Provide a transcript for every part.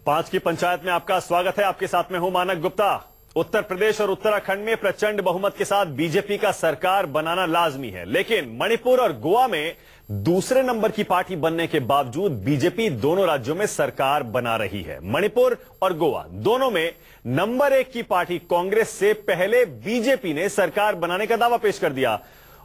5 की पंचायत में आपका स्वागत है। आपके साथ में हूं मानक गुप्ता। उत्तर प्रदेश और उत्तराखंड में प्रचंड बहुमत के साथ बीजेपी का सरकार बनाना लाजमी है, लेकिन मणिपुर और गोवा में दूसरे नंबर की पार्टी बनने के बावजूद बीजेपी दोनों राज्यों में सरकार बना रही है। मणिपुर और गोवा दोनों में नंबर 1 की पार्टी कांग्रेस से पहले बीजेपी ने सरकार बनाने का दावा पेश कर दिया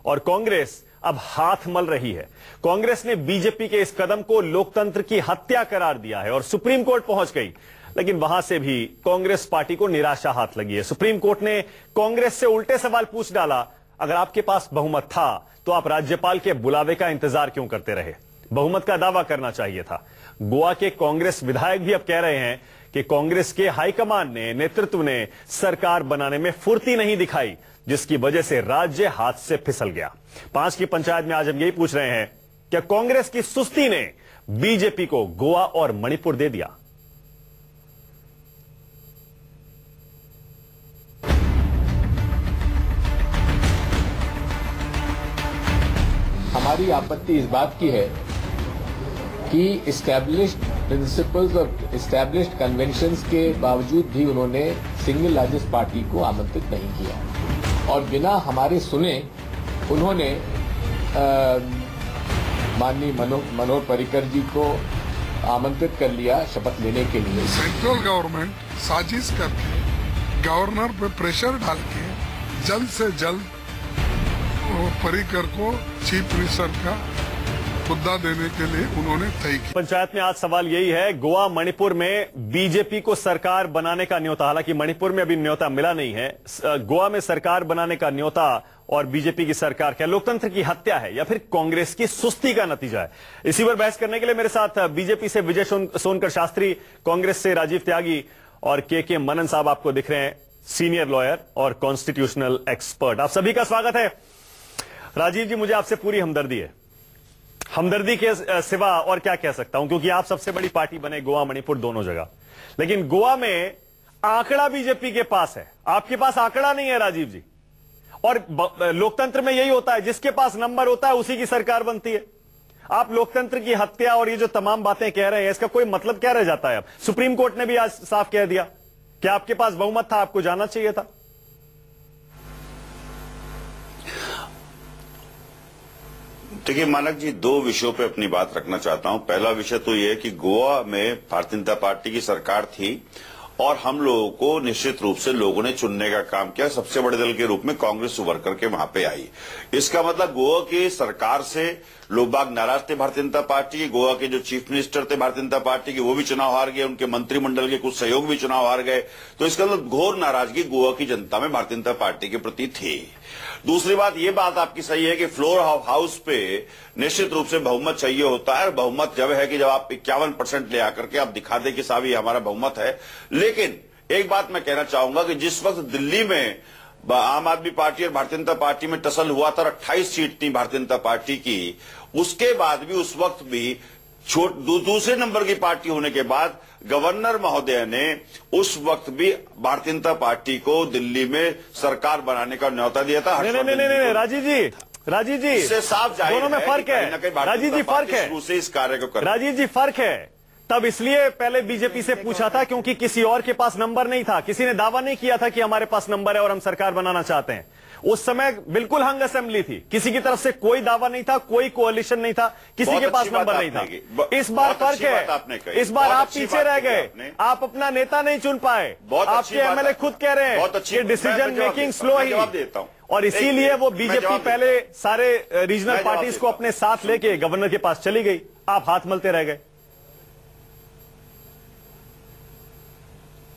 और कांग्रेस अब हाथ मल रही है। कांग्रेस ने बीजेपी के इस कदम को लोकतंत्र की हत्या करार दिया है और सुप्रीम कोर्ट पहुंच गई, लेकिन वहां से भी कांग्रेस पार्टी को निराशा हाथ लगी है। सुप्रीम कोर्ट ने कांग्रेस से उल्टे सवाल पूछ डाला, अगर आपके पास बहुमत था तो आप राज्यपाल के बुलावे का इंतजार क्यों करते रहे? बहुमत का दावा करना चाहिए था। गोवा के कांग्रेस विधायक भी अब कह रहे हैं कि कांग्रेस के हाईकमान ने, नेतृत्व ने सरकार बनाने में फुर्ती नहीं दिखाई, जिसकी वजह से राज्य हाथ से फिसल गया। 5 की पंचायत में आज हम यही पूछ रहे हैं कि कांग्रेस की सुस्ती ने बीजेपी को गोवा और मणिपुर दे दिया। हमारी आपत्ति इस बात की है कि इस्टेब्लिश्ड प्रिंसिपल्स और इस्टेब्लिश्ड कन्वेंशंस के बावजूद भी उन्होंने सिंगल लार्जेस्ट पार्टी को आमंत्रित नहीं किया और बिना हमारे सुने उन्होंने माननीय मनोहर पर्रिकर जी को आमंत्रित कर लिया शपथ लेने के लिए। सेंट्रल गवर्नमेंट साजिश करके गवर्नर पे प्रेशर डाल के जल्द से जल्द पर्रिकर को चीफ मिनिस्टर का मुद्दा देने के लिए उन्होंने तय किया। पंचायत में आज सवाल यही है, गोवा मणिपुर में बीजेपी को सरकार बनाने का न्योता, हालांकि मणिपुर में अभी न्योता मिला नहीं है, गोवा में सरकार बनाने का न्योता और बीजेपी की सरकार क्या लोकतंत्र की हत्या है या फिर कांग्रेस की सुस्ती का नतीजा है? इसी पर बहस करने के लिए मेरे साथ बीजेपी से विजय सोनकर शास्त्री, कांग्रेस से राजीव त्यागी और के मनन साहब आपको दिख रहे हैं, सीनियर लॉयर और कॉन्स्टिट्यूशनल एक्सपर्ट। आप सभी का स्वागत है। राजीव जी, मुझे आपसे पूरी हमदर्दी है। हमदर्दी के सिवा और क्या कह सकता हूं, क्योंकि आप सबसे बड़ी पार्टी बने गोवा मणिपुर दोनों जगह, लेकिन गोवा में आंकड़ा बीजेपी के पास है, आपके पास आंकड़ा नहीं है राजीव जी। और लोकतंत्र में यही होता है, जिसके पास नंबर होता है उसी की सरकार बनती है। आप लोकतंत्र की हत्या और ये जो तमाम बातें कह रहे हैं, इसका कोई मतलब क्या रह जाता है? अब सुप्रीम कोर्ट ने भी आज साफ कह दिया कि आपके पास बहुमत था, आपको जाना चाहिए था। देखिए मानक जी, 2 विषयों पे अपनी बात रखना चाहता हूं। पहला विषय तो यह है कि गोवा में भारतीय जनता पार्टी की सरकार थी और हम लोगों को निश्चित रूप से लोगों ने चुनने का काम किया। सबसे बड़े दल के रूप में कांग्रेस उभर करके वहां पे आई। इसका मतलब गोवा की सरकार से लोग बाग नाराज थे भारतीय जनता पार्टी के। गोवा के जो चीफ मिनिस्टर थे भारतीय जनता पार्टी के, वो भी चुनाव हार गए, उनके मंत्रिमंडल के कुछ सहयोग भी चुनाव हार गए। तो इसका मतलब घोर नाराजगी गोवा की जनता में भारतीय जनता पार्टी के प्रति थी। दूसरी बात, ये बात आपकी सही है कि फ्लोर हाउस पे निश्चित रूप से बहुमत चाहिए होता है। बहुमत जब है कि जब आप 51% ले आकर के आप दिखा दे कि साहब ये हमारा बहुमत है। लेकिन एक बात मैं कहना चाहूंगा कि जिस वक्त दिल्ली में आम आदमी पार्टी और भारतीय जनता पार्टी में टसल हुआ था, 28 सीट थी भारतीय जनता पार्टी की, उसके बाद भी उस वक्त भी दूसरे नंबर की पार्टी होने के बाद गवर्नर महोदय ने उस वक्त भी भारतीय जनता पार्टी को दिल्ली में सरकार बनाने का न्योता दिया था। नहीं, राजीव जी इससे साफ जाहिर दोनों में फर्क है। राजीव जी फर्क है, शुरू से इस कार्य को कर। राजीव जी फर्क है। तब इसलिए पहले बीजेपी से पूछा था क्योंकि किसी और के पास नंबर नहीं था, किसी ने दावा नहीं किया था कि हमारे पास नंबर है और हम सरकार बनाना चाहते हैं। उस समय बिल्कुल हंग असेंबली थी, किसी की तरफ से कोई दावा नहीं था, कोई कोalition नहीं था, किसी के पास नंबर नहीं था। इस बार फर्क है, इस बार आप पीछे रह गए, आप अपना नेता नहीं चुन पाए। आपके एमएलए खुद कह रहे हैं कि डिसीजन मेकिंग स्लो ही, और इसीलिए वो बीजेपी पहले सारे रीजनल पार्टीज को अपने साथ लेके गवर्नर के पास चली गई, आप हाथ मलते रह गए।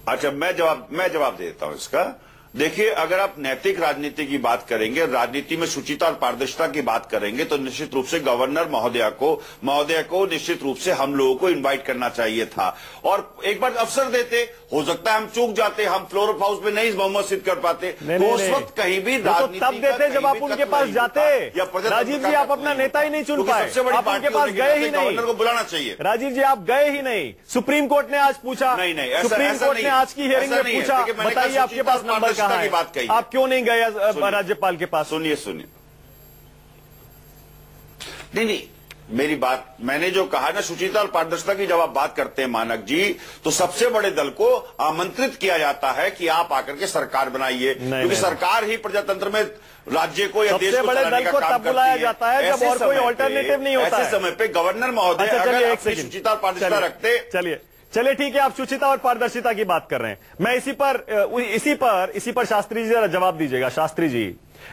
अच्छा, मैं जवाब देता हूं इसका। देखिए, अगर आप नैतिक राजनीति की बात करेंगे, राजनीति में शुचिता और पारदर्शिता की बात करेंगे, तो निश्चित रूप से गवर्नर महोदय को निश्चित रूप से हम लोगों को इनवाइट करना चाहिए था और एक बार अवसर देते। हो सकता है हम चूक जाते, हम फ्लोर ऑफ हाउस में नहीं बहुमत सिद्ध कर पाते, तो उस वक्त कहीं भी राजनीति तब देते जब आप उनके पास जाते। राजीव जी, आप अपना नेता ही नहीं चुन पाए, आप उनके पास गए ही नहीं। गवर्नर को बुलाना चाहिए। राजीव जी, आप गए ही नहीं। सुप्रीम कोर्ट ने आज पूछा, सुप्रीम कोर्ट ने आज की हियरिंग में पूछा, बताइए आपके पास नंबर कहां है, आप क्यों नहीं गए राज्यपाल के पास? सुनिए, नहीं, मेरी बात, मैंने जो कहा ना शुचिता और पारदर्शिता की, जब आप बात करते हैं मानक जी, तो सबसे बड़े दल को आमंत्रित किया जाता है कि आप आकर के सरकार बनाइए, क्योंकि सरकार ही प्रजातंत्र में राज्य को या देश को चलाने का काम बुलाया जाता है जब और कोई ऑल्टरनेटिव नहीं होता। ऐसे समय पे गवर्नर महोदय अगर अपनी शुचिता और पारदर्शिता रखते। चलिए ठीक है, आप शुचिता और पारदर्शिता की बात कर रहे हैं, मैं इसी पर शास्त्री जी जरा जवाब दीजिएगा। शास्त्री जी,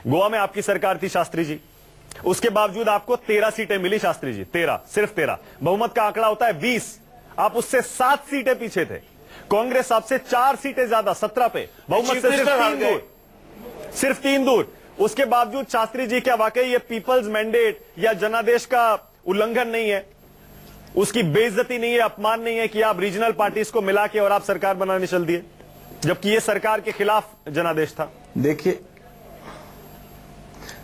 गोवा में आपकी सरकार थी शास्त्री जी, उसके बावजूद आपको 13 सीटें मिली शास्त्री जी, 13, सिर्फ 13। बहुमत का आंकड़ा होता है 20, आप उससे 7 सीटें पीछे थे। कांग्रेस आपसे 4 सीटें ज्यादा, 17 पे, बहुमत से सिर्फ 3 दूर। उसके बावजूद शास्त्री जी, क्या वाकई ये पीपल्स मैंडेट या जनादेश का उल्लंघन नहीं है, उसकी बेइज्जती नहीं है, अपमान नहीं है कि आप रीजनल पार्टीज को मिला के और आप सरकार बनाने चल दिए, जबकि ये सरकार के खिलाफ जनादेश था?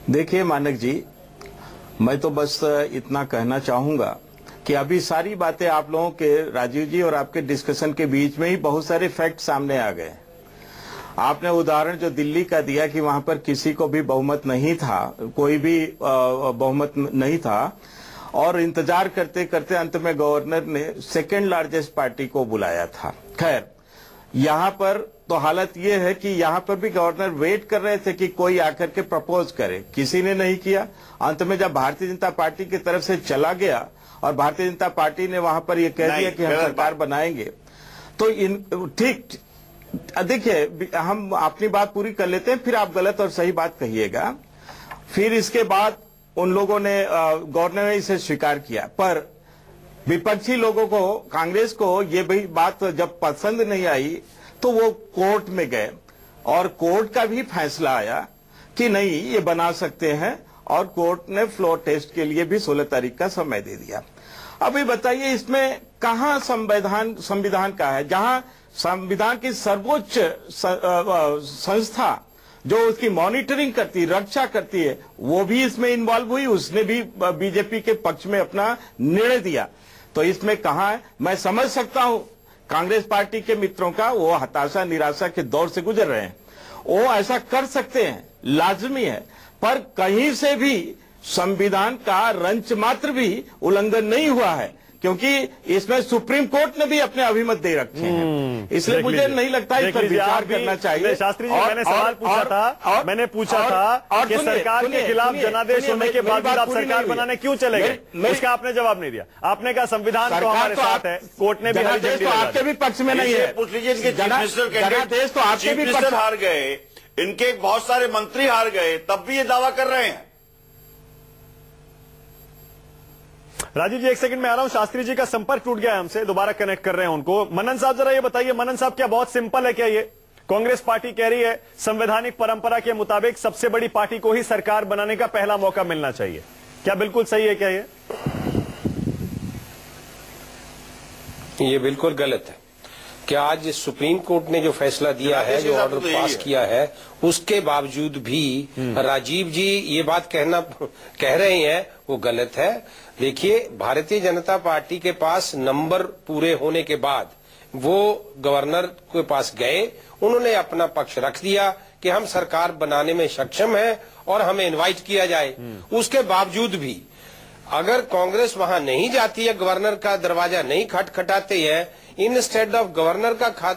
देखिए मानक जी, मैं तो बस इतना कहना चाहूंगा कि अभी सारी बातें आप लोगों के, राजीव जी और आपके डिस्कशन के बीच में ही बहुत सारे फैक्ट सामने आ गए। आपने उदाहरण जो दिल्ली का दिया कि वहां पर किसी को भी बहुमत नहीं था, कोई भी बहुमत नहीं था, और इंतजार करते करते अंत में गवर्नर ने सेकेंड लार्जेस्ट पार्टी को बुलाया था। खैर, यहाँ पर तो हालत ये है कि यहाँ पर भी गवर्नर वेट कर रहे थे कि कोई आकर के प्रपोज करे, किसी ने नहीं किया। अंत में जब भारतीय जनता पार्टी की तरफ से चला गया और भारतीय जनता पार्टी ने वहां पर यह कह दिया कि हम सरकार बनाएंगे, तो ठीक, देखिए हम अपनी बात पूरी कर लेते हैं, फिर आप गलत और सही बात कहिएगा। फिर इसके बाद उन लोगों ने, गवर्नर ने इसे स्वीकार किया, पर विपक्षी लोगों को, कांग्रेस को ये भी बात जब पसंद नहीं आई तो वो कोर्ट में गए और कोर्ट का भी फैसला आया कि नहीं ये बना सकते हैं, और कोर्ट ने फ्लोर टेस्ट के लिए भी 16 तारीख का समय दे दिया। अभी बताइए इसमें कहां संविधान का है, जहां संविधान की सर्वोच्च संस्था जो उसकी मॉनिटरिंग करती, रक्षा करती है, वो भी इसमें इन्वॉल्व हुई, उसने भी बीजेपी के पक्ष में अपना निर्णय दिया। तो इसमें कहां है? मैं समझ सकता हूं कांग्रेस पार्टी के मित्रों का, वो हताशा निराशा के दौर से गुजर रहे हैं, वो ऐसा कर सकते हैं, लाजमी है, पर कहीं से भी संविधान का रंच मात्र भी उल्लंघन नहीं हुआ है, क्योंकि इसमें सुप्रीम कोर्ट ने भी अपने अभिमत दे रखे हैं। इसलिए मुझे नहीं लगता इस पर विचार करना चाहिए। शास्त्री जी, मैंने सवाल पूछा था, मैंने पूछा था कि सरकार के खिलाफ जनादेश होने के बाद आप सरकार बनाने क्यों चले गए, उसका आपने जवाब नहीं दिया। आपने कहा संविधान तो हमारे साथ है, कोर्ट ने भी हरी झंडी लगा दी। आपके भी पक्ष में नहीं है, पूछ लीजिए इनके जनादेश तो आपके भी पक्ष हार गए, इनके बहुत सारे मंत्री हार गए, तब भी ये दावा कर रहे हैं। राजीव जी, एक सेकंड में आ रहा हूं। शास्त्री जी का संपर्क टूट गया है हमसे, दोबारा कनेक्ट कर रहे हैं उनको। मनन साहब जरा ये बताइए, मनन साहब, क्या बहुत सिंपल है क्या ये? कांग्रेस पार्टी कह रही है संवैधानिक परंपरा के मुताबिक सबसे बड़ी पार्टी को ही सरकार बनाने का पहला मौका मिलना चाहिए, क्या बिल्कुल सही है क्या ये? ये बिल्कुल गलत है। क्या आज सुप्रीम कोर्ट ने जो फैसला दिया है, जो ऑर्डर पास किया है, उसके बावजूद भी राजीव जी ये बात कह रहे हैं, वो गलत है। देखिए, भारतीय जनता पार्टी के पास नंबर पूरे होने के बाद वो गवर्नर के पास गए, उन्होंने अपना पक्ष रख दिया कि हम सरकार बनाने में सक्षम हैं और हमें इनवाइट किया जाए। उसके बावजूद भी अगर कांग्रेस वहां नहीं जाती है, गवर्नर का दरवाजा नहीं खटखटाते हैं, इंस्टेड ऑफ गवर्नर का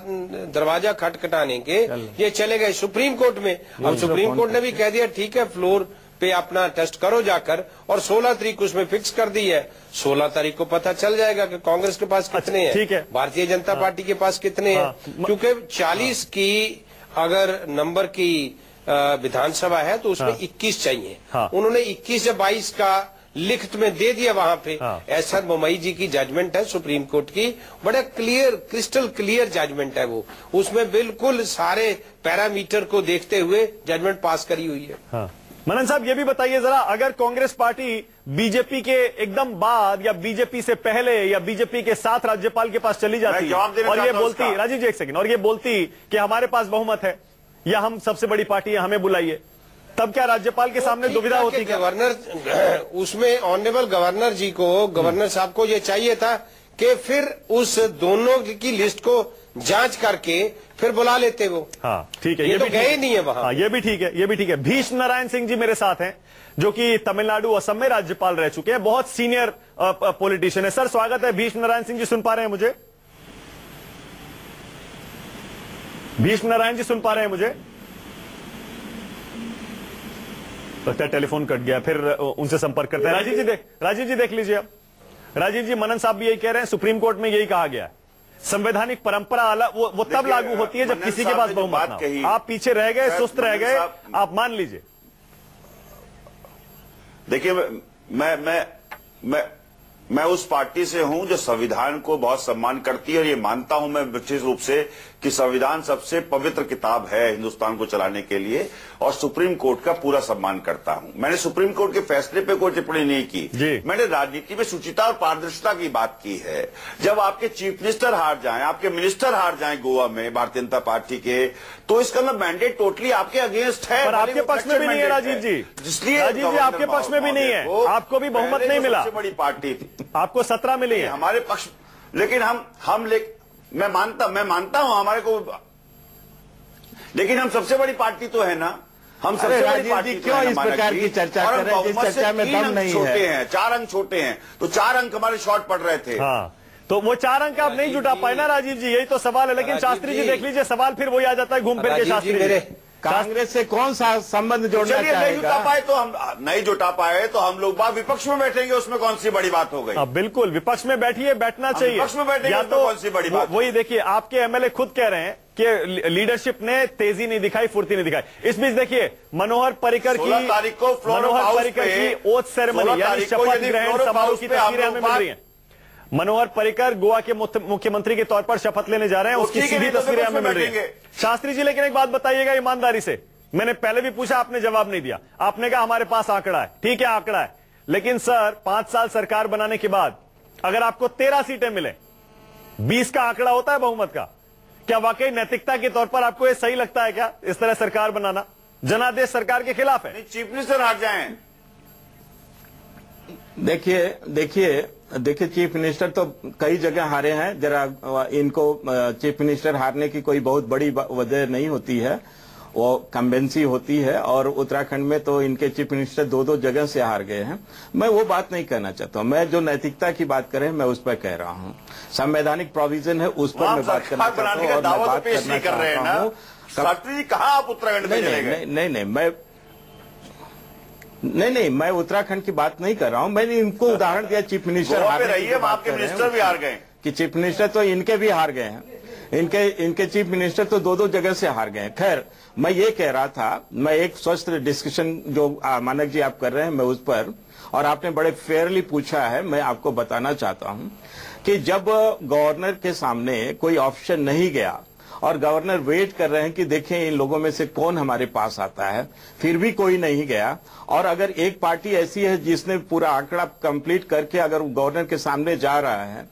दरवाजा खटखटाने के ये चले गए सुप्रीम कोर्ट में। अब सुप्रीम कोर्ट ने भी कह दिया ठीक है, फ्लोर पे अपना टेस्ट करो जाकर, और 16 तारीख उसमें फिक्स कर दी है। 16 तारीख को पता चल जाएगा कि कांग्रेस के पास कितने हैं, ठीक है, भारतीय जनता पार्टी के पास कितने हैं, क्योंकि 40 की अगर नंबर की विधानसभा है तो उसमें 21 चाहिए। उन्होंने 21 या 22 का लिखित में दे दिया वहां पे। एसआर बोमई जी की जजमेंट है सुप्रीम कोर्ट की, बड़ा क्लियर, क्रिस्टल क्लियर जजमेंट है वो, उसमें बिल्कुल सारे पैरामीटर को देखते हुए जजमेंट पास करी हुई है। मनन साहब, ये भी बताइए जरा, अगर कांग्रेस पार्टी बीजेपी के एकदम बाद या बीजेपी से पहले या बीजेपी के साथ राज्यपाल के पास चली जाती और ये बोलती, राजीव जी एक सेकंड, और ये बोलती कि हमारे पास बहुमत है या हम सबसे बड़ी पार्टी है, हमें बुलाइए, तब क्या राज्यपाल के सामने दुविधा होती? गवर्नर, उसमें ऑनरेबल गवर्नर जी को, गवर्नर साहब को ये चाहिए था कि फिर उस दोनों की लिस्ट को जांच करके फिर बुला लेते वो। हाँ ठीक है, ये तो भी गए नहीं है वहां। हाँ, ये भी ठीक है, ये भी ठीक है। भीष्म नारायण सिंह जी मेरे साथ हैं, जो कि तमिलनाडु असम में राज्यपाल रह चुके हैं, बहुत सीनियर पॉलिटिशियन है। सर स्वागत है। भीष्म नारायण सिंह जी सुन पा रहे हैं मुझे? भीष्म नारायण जी सुन पा रहे हैं मुझे? लगता है टेलीफोन कट गया, फिर उनसे संपर्क करते हैं। राजीव जी देख लीजिए अब। राजीव जी, मनन साहब भी यही कह रहे हैं, सुप्रीम कोर्ट में यही कहा गया है, संवैधानिक परंपरा अलग वो तब लागू होती है जब किसी के पास बहुमत ना हो। आप पीछे रह गए, सुस्त रह गए, आप मान लीजिए। देखिए, मैं उस पार्टी से हूं जो संविधान को बहुत सम्मान करती है, और ये मानता हूं मैं विशेष रूप से कि संविधान सबसे पवित्र किताब है हिंदुस्तान को चलाने के लिए, और सुप्रीम कोर्ट का पूरा सम्मान करता हूं। मैंने सुप्रीम कोर्ट के फैसले पे कोई टिप्पणी नहीं की, मैंने राजनीति में शुचिता और पारदर्शिता की बात की है। जब आपके चीफ मिनिस्टर हार जाएं, आपके मिनिस्टर हार जाएं गोवा में भारतीय जनता पार्टी के, तो इसका मैंडेट टोटली आपके अगेंस्ट है। पर आपके पक्ष में भी नहीं है राजीव जी, इसलिए राजीव जी आपके पक्ष में भी नहीं है, आपको भी बहुमत नहीं मिला। सबसे बड़ी पार्टी थी, आपको 17 मिली है हमारे पक्ष, लेकिन मैं मानता हूं हमारे को, लेकिन हम सबसे बड़ी पार्टी तो है ना, हम सबसे बड़ी पार्टी क्यों इस प्रकार की चर्चा कर रहे हैं जिस चर्चा में दम नहीं है? 4 अंक छोटे हैं, तो 4 अंक हमारे शॉर्ट पड़ रहे थे। हाँ, तो वो 4 अंक आप नहीं जुटा पाए ना राजीव जी, यही तो सवाल है। लेकिन शास्त्री जी देख लीजिए, सवाल फिर वही आ जाता है घूम फिर के। शास्त्री जी कांग्रेस से कौन सा संबंध जोड़ना चाहेगा? नहीं जुटा पाए तो हम नहीं जुटा पाए तो हम लोग बात विपक्ष में बैठेंगे, उसमें कौन सी बड़ी बात हो गई? बिल्कुल, विपक्ष में बैठिए, बैठना चाहिए। विपक्ष में बैठेंगे, या तो कौन सी बड़ी बात? वही देखिए, आपके एमएलए खुद कह रहे हैं कि लीडरशिप ने तेजी नहीं दिखाई, फुर्ती नहीं दिखाई। इस बीच देखिए, मनोहर पर्रिकर की ओथ सेरेमनी यानी शपथ ग्रहण समारोह की तस्वीरें हमें मिल रही हैं। मनोहर पर्रिकर गोवा के मुख्यमंत्री के तौर पर शपथ लेने जा रहे हैं, उसकी सीधी तस्वीरें हमें मिल रही हैं। शास्त्री जी, लेकिन एक बात बताइएगा ईमानदारी से, मैंने पहले भी पूछा, आपने जवाब नहीं दिया। आपने कहा हमारे पास आंकड़ा है, ठीक है आंकड़ा है, लेकिन सर 5 साल सरकार बनाने के बाद अगर आपको 13 सीटें मिले, 20 का आंकड़ा होता है बहुमत का, क्या वाकई नैतिकता के तौर पर आपको यह सही लगता है क्या, इस तरह सरकार बनाना? जनादेश सरकार के खिलाफ है। चीफ मिनिस्टर हार जाएं। देखिए चीफ मिनिस्टर तो कई जगह हारे हैं, जरा इनको चीफ मिनिस्टर हारने की कोई बहुत बड़ी वजह नहीं होती है, वो कंबेंसी होती है, और उत्तराखंड में तो इनके चीफ मिनिस्टर 2-2 जगह से हार गए हैं। मैं वो बात नहीं कहना चाहता हूं, मैं जो नैतिकता की बात करें मैं उस पर कह रहा हूं, संवैधानिक प्रोविजन है उस पर मैं बात करना चाहता हूं। और मैं बात करना चाहता हूं, शास्त्री जी कहां आप उत्तराखंड में चले गए? नहीं, मैं उत्तराखंड की बात नहीं कर रहा हूं, मैंने इनको उदाहरण दिया चीफ मिनिस्टर रहिए, आपके मिनिस्टर भी हार गए कि चीफ मिनिस्टर तो इनके भी हार गए हैं, इनके चीफ मिनिस्टर तो 2-2 जगह से हार गए। खैर, मैं ये कह रहा था, मैं एक स्वस्थ डिस्कशन जो मानक जी आप कर रहे हैं मैं उस पर, और आपने बड़े फेयरली पूछा है, मैं आपको बताना चाहता हूं कि जब गवर्नर के सामने कोई ऑप्शन नहीं गया और गवर्नर वेट कर रहे हैं कि देखें इन लोगों में से कौन हमारे पास आता है, फिर भी कोई नहीं गया, और अगर एक पार्टी ऐसी है जिसने पूरा आंकड़ा कंप्लीट करके अगर गवर्नर के सामने जा रहा है,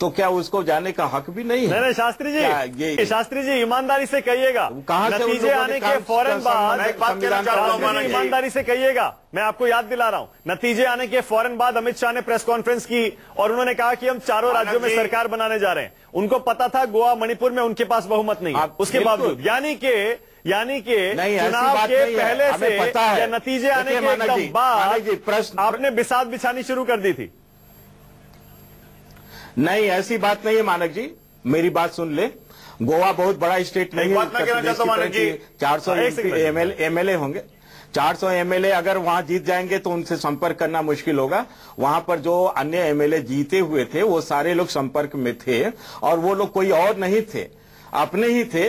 तो क्या उसको जाने का हक भी नहीं है? नहीं, शास्त्री जी ईमानदारी से कहिएगा, नतीजे आने के फौरन बाद ईमानदारी से कहिएगा, मैं आपको याद दिला रहा हूं, नतीजे आने के फौरन बाद अमित शाह ने प्रेस कॉन्फ्रेंस की और उन्होंने कहा कि हम 4 राज्यों में सरकार बनाने जा रहे हैं। उनको पता था गोवा मणिपुर में उनके पास बहुमत नहीं है, उसके बावजूद यानी कि चुनाव के पहले से या नतीजे आने के एकदम बाद आपने बिसात बिछानी शुरू कर दी थी। नहीं, ऐसी बात नहीं है मानक जी, मेरी बात सुन ले, गोवा बहुत बड़ा स्टेट नहीं है, 400 एमएलए होंगे, 400 एमएलए अगर वहां जीत जाएंगे तो उनसे संपर्क करना मुश्किल होगा। वहां पर जो अन्य एमएलए जीते हुए थे वो सारे लोग संपर्क में थे, और वो लोग कोई और नहीं थे, अपने ही थे।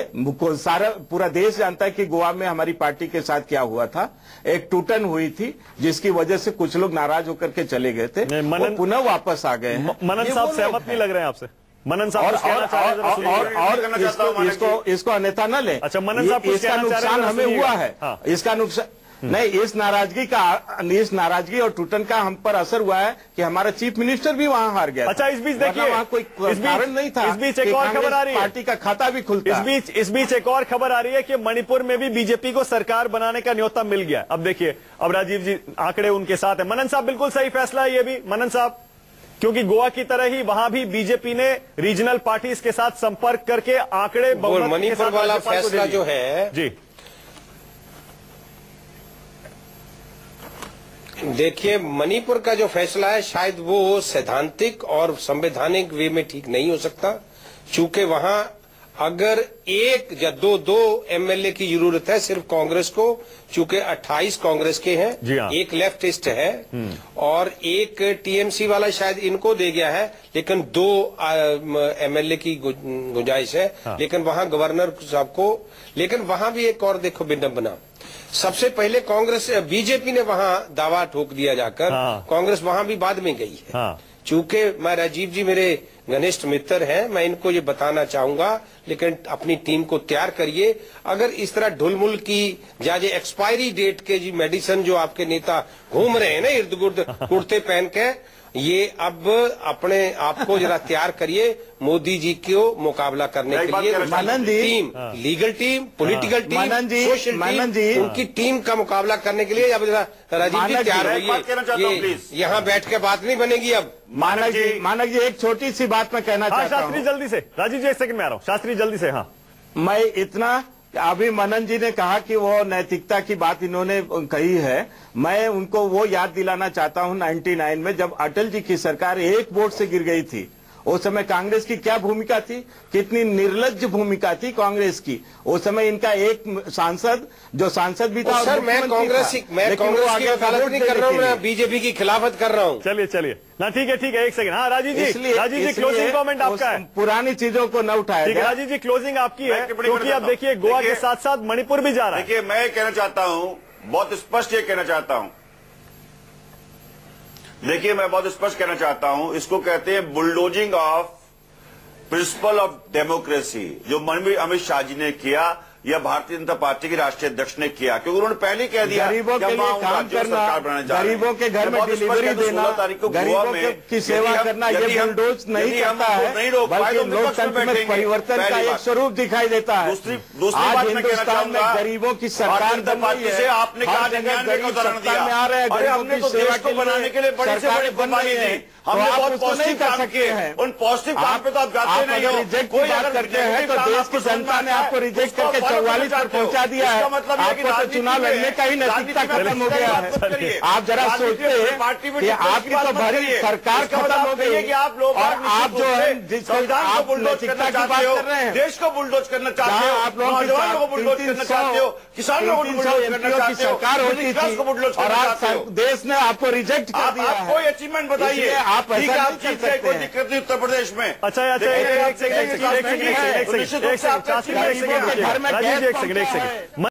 सारा पूरा देश जानता है कि गोवा में हमारी पार्टी के साथ क्या हुआ था, एक टूटन हुई थी जिसकी वजह से कुछ लोग नाराज होकर के चले गए थे, वो पुनः वापस आ गए हैं। मनन साहब सहमत नहीं लग रहे हैं आपसे? मनन साहब और इसको अन्यथा न ले। अच्छा, मनन साहब इसका नुकसान हमें हुआ है, इसका नुकसान नहीं, इस नाराजगी और टूटन का हम पर असर हुआ है कि हमारा चीफ मिनिस्टर भी वहां हार गया। अच्छा, इस बीच देखिए, वहां कोई कारण नहीं था। इस बीच एक और खबर आ रही है, पार्टी का खाता भी खुलता। इस बीच एक और खबर आ रही है कि मणिपुर में भी बीजेपी को सरकार बनाने का न्योता मिल गया। अब देखिए, अब राजीव जी आंकड़े उनके साथ है। मनन साहब बिल्कुल सही फैसला है ये भी। मनन साहब, क्योंकि गोवा की तरह ही वहां भी बीजेपी ने रीजनल पार्टीज के साथ संपर्क करके आंकड़े मणिपुर वाला फैसला जो है जी, देखिए, मणिपुर का जो फैसला है शायद वो सैद्धांतिक और संवैधानिक वे में ठीक नहीं हो सकता, चूंकि वहां अगर एक या दो एमएलए की जरूरत है सिर्फ कांग्रेस को, चूंकि 28 कांग्रेस के हैं, हाँ। एक लेफ्टिस्ट है और एक टीएमसी वाला शायद इनको दे गया है, लेकिन 2 एमएलए की गुंजाइश है। हाँ। लेकिन वहां गवर्नर साहब को, लेकिन वहां भी एक और देखो विडंबना, सबसे पहले कांग्रेस बीजेपी ने वहां दावा ठोक दिया जाकर। हाँ। कांग्रेस वहां भी बाद में गई है। हाँ। चूंकि मैं राजीव जी मेरे घनिष्ठ मित्र हैं, मैं इनको ये बताना चाहूंगा, लेकिन अपनी टीम को तैयार करिए। अगर इस तरह ढुलमुल की जाजे एक्सपायरी डेट के जी मेडिसिन जो आपके नेता घूम रहे हैं ना इर्द गिर्द कुर्ते पहन के, ये अब अपने आप को जरा तैयार करिए मोदी जी को मुकाबला करने के लिए। Team, legal team, political team, social team, उनकी टीम का मुकाबला करने के लिए अब जरा राजीव जी तैयार होइए। यहाँ बैठ के बात नहीं बनेगी अब। मानक जी एक छोटी सी बात मैं कहना चाहता हूँ। शास्त्री जल्दी से, राजीव जी 1 सेकंड में आ रहा हूँ, शास्त्री जल्दी से। हाँ, मैं इतना, अभी मनन जी ने कहा कि वो नैतिकता की बात इन्होंने कही है, मैं उनको वो याद दिलाना चाहता हूं 99 में जब अटल जी की सरकार एक वोट से गिर गई थी, उस समय कांग्रेस की क्या भूमिका थी, कितनी निर्लज्ज भूमिका थी कांग्रेस की। उस समय इनका एक सांसद, जो सांसद भी था, सर मैं कांग्रेस की वकालत नहीं कर रहा हूँ, मैं बीजेपी की खिलाफत कर रहा हूँ। चलिए ना, ठीक है 1 सेकंड। हाँ राजीव जी क्लोजिंग कमेंट आपका है। पुरानी चीजों को न उठाया। ठीक है राजीव जी, क्लोजिंग आपकी है, क्योंकि अब देखिए गोवा के साथ साथ मणिपुर भी जा रहा है। देखिए, मैं कहना चाहता हूँ, बहुत स्पष्ट ये कहना चाहता हूँ, देखिए मैं बहुत स्पष्ट कहना चाहता हूं, इसको कहते हैं bulldozing of principle of democracy, जो अमित शाह जी ने किया या भारतीय जनता पार्टी के राष्ट्रीय अध्यक्ष ने किया, क्योंकि उन्होंने पहले कह दिया गरीबों के लिए काम करना, गरीबों के घर में डिलीवरी देना, गरीबों की सेवा करना, ये बुलडोज नहीं करता है, बल्कि लोकतंत्र में परिवर्तन का एक स्वरूप दिखाई देता है। आज हिंदुस्तान में गरीबों की सरकार बन रही है, आपने कहा गरीब सत्ता में आ रहे हैं, गरीबों की सेवा को बनाने के लिए सरकार बन रही है, हमने बहुत पॉजिटिव कर सकते हैं, उन पॉजिटिव काम पे तो आप जाते नहीं हो। रिजेक्ट की बात करते हैं तो देश की जनता ने आपको रिजेक्ट करके 44 पर पहुंचा दिया है। आपको तो चुनाव लड़ने का ही नैतिकता खत्म हो गया है। आप जरा सोचते हैं कि आपकी तो भरी सरकार खत्म हो गई है, और आप जो है आप नैतिकता की बात कर रहे हैं, देश को बुलडोज करना चाहते हो, आप लोगों को बुलडोज करना चाहते हो, किसानों को बुलडोज करना चाहते हो, सरकार होती थी और आज देश ने आपको रिजेक्ट कर दिया है। कोई अचीवमेंट बताइए, आप ऐसा नहीं कर सकते। कोई दिक्कत नहीं उत्तर प्रदेश में। अच्छा एक सेकंड